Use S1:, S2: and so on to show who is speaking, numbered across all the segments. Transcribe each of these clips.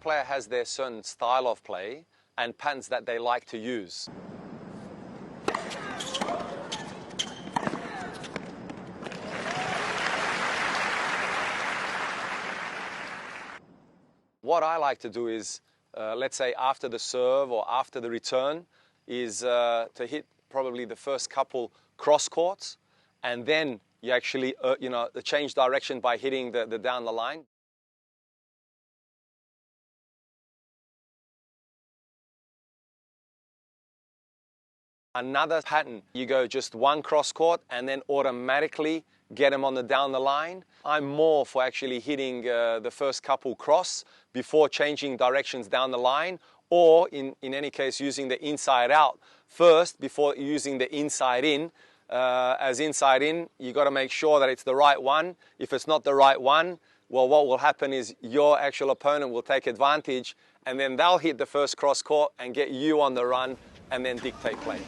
S1: Player has their certain style of play and patterns that they like to use. What I like to do is, let's say after the serve or after the return, is to hit probably the first couple cross courts, and then you actually, change direction by hitting the down the line. Another pattern, you go just one cross court and then automatically get them on the down the line. I'm more for actually hitting the first couple cross before changing directions down the line, or in any case using the inside out first before using the inside in. As inside in, you got to make sure that it's the right one. If it's not the right one, well, what will happen is your actual opponent will take advantage, and then they'll hit the first cross court and get you on the run and then dictate play.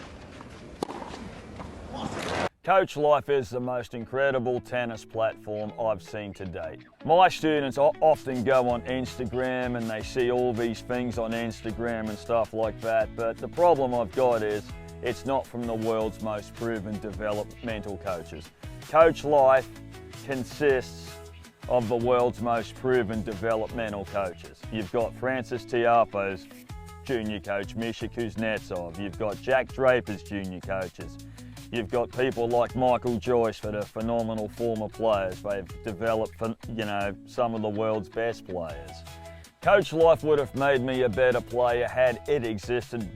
S2: Coach Life is the most incredible tennis platform I've seen to date. My students often go on Instagram and they see all these things on Instagram and stuff like that, but the problem I've got is it's not from the world's most proven developmental coaches. Coach Life consists of the world's most proven developmental coaches. You've got Francis Tiafoe's junior coach, Misha Kuznetsov. You've got Jack Draper's junior coaches. You've got people like Michael Joyce that are phenomenal former players. They've developed, some of the world's best players. Coach Life would have made me a better player had it existed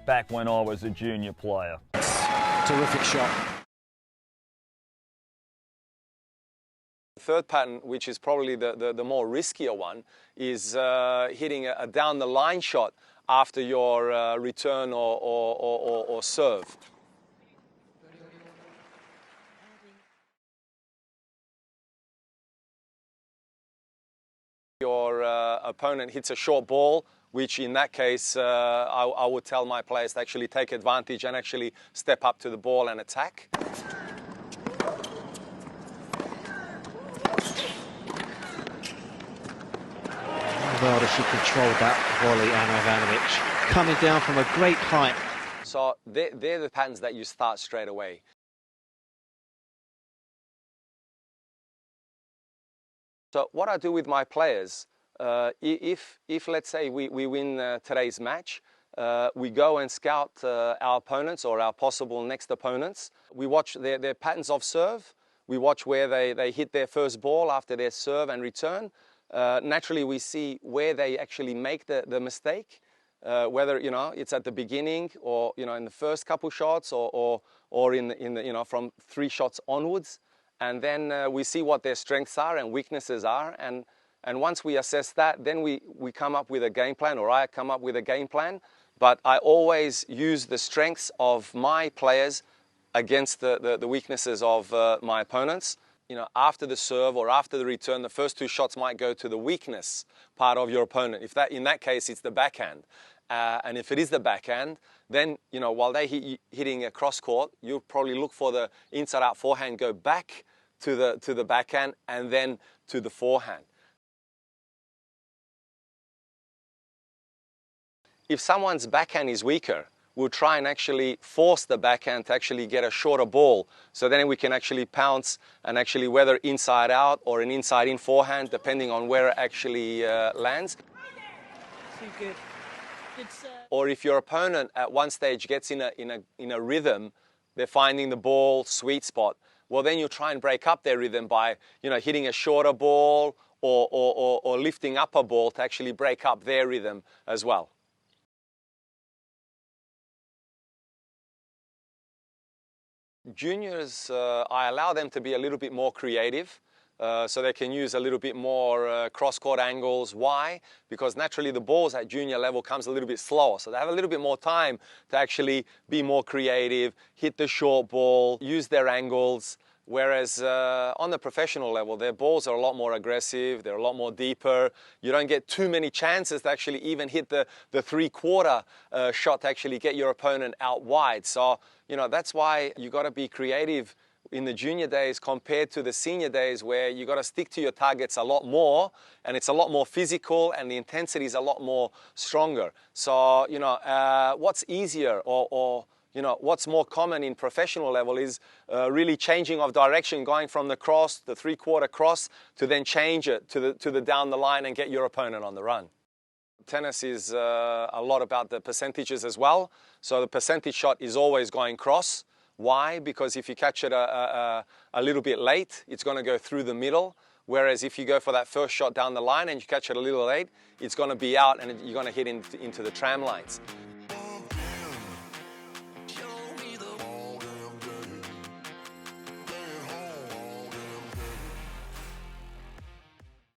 S2: back when I was a junior player.
S3: Terrific shot.
S1: The third pattern, which is probably the more riskier one, is hitting a down the line shot after your return or serve. Your opponent hits a short ball, which in that case I would tell my players to actually take advantage and actually step up to the ball and attack.
S3: How well does she control that volley, Anna Ivanovic? Coming down from a great height.
S1: So they're the patterns that you start straight away. So what I do with my players, if let's say we win today's match, we go and scout our opponents or our possible next opponents. We watch their patterns of serve. We watch where they hit their first ball after their serve and return. Naturally, we see where they actually make the mistake, whether it's at the beginning or in the first couple shots or in the from 3 shots onwards. And then we see what their strengths are and weaknesses are, and once we assess that, then we come up with a game plan, or I come up with a game plan. But I always use the strengths of my players against the weaknesses of my opponents. After the serve or after the return, the first 2 shots might go to the weakness part of your opponent. In that case, it's the backhand. And if it is the backhand, then, while they're hitting a cross court, you'll probably look for the inside out forehand, go back to the backhand and then to the forehand. If someone's backhand is weaker, we'll try and actually force the backhand to actually get a shorter ball. So then we can actually pounce and actually whether inside out or an inside in forehand, depending on where it actually lands.
S4: Too good.
S1: Or if your opponent at one stage gets in a rhythm, they're finding the ball sweet spot. Well, then you try and break up their rhythm by hitting a shorter ball or lifting up a ball to actually break up their rhythm as well. Juniors, I allow them to be a little bit more creative. So they can use a little bit more cross-court angles. Why? Because naturally the balls at junior level comes a little bit slower. So they have a little bit more time to actually be more creative, hit the short ball, use their angles. Whereas on the professional level, their balls are a lot more aggressive, they're a lot more deeper. You don't get too many chances to actually even hit the 3/4 shot to actually get your opponent out wide. So, that's why you got to be creative in the junior days compared to the senior days, where you got to stick to your targets a lot more, and it's a lot more physical, and the intensity is a lot more stronger. So, you know, what's easier or you know, what's more common in professional level is really changing of direction, going from the cross, the three-quarter cross, to then change it to the down the line and get your opponent on the run. Tennis is a lot about the percentages as well. So the percentage shot is always going cross. Why? Because if you catch it a little bit late, it's going to go through the middle. Whereas if you go for that first shot down the line and you catch it a little late, it's going to be out and you're going to hit into the tram lines.